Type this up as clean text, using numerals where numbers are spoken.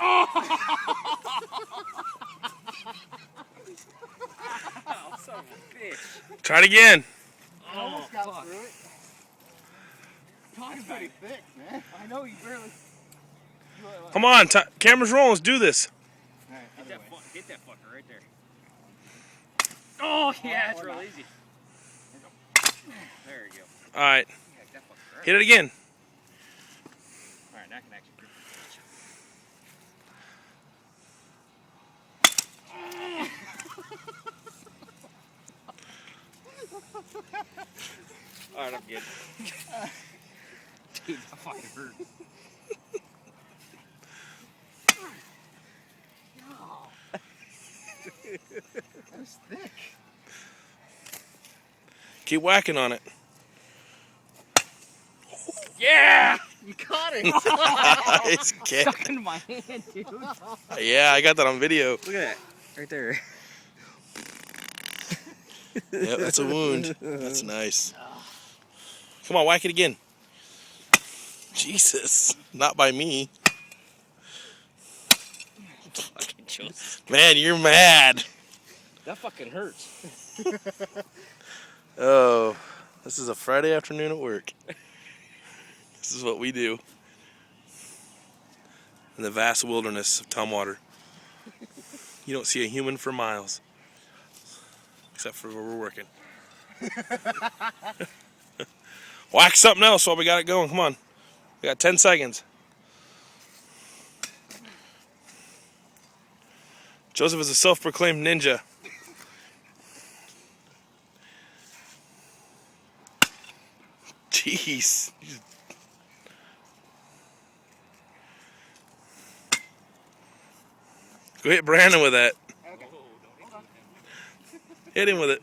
Oh, son of a bitch. Try it again. I almost got through it. It's pretty thick, man. I know you barely. Come on, camera's rolling. Let's do this. Right, Hit that fucker right there. Oh, yeah, it's real easy. There you go. All right. Yeah, that fucker right. Hit it again. All right, now I can actually grip it. All right, I'm good. Dude, that fucking hurt. That's thick. Keep whacking on it. Yeah! You caught it. It's Stuck in my hand, dude. Yeah, I got that on video. Look at that. Right there. Yep, that's a wound. That's nice. Come on, whack it again. Jesus, not by me. Fucking Joseph. Man, you're mad. That fucking hurts. Oh, this is a Friday afternoon at work. This is what we do in the vast wilderness of Tumwater. You don't see a human for miles, except for where we're working. Whack something else while we got it going. Come on. We got 10 seconds. Joseph is a self-proclaimed ninja. Jeez. Go hit Brandon with that. Okay. Hit him with it.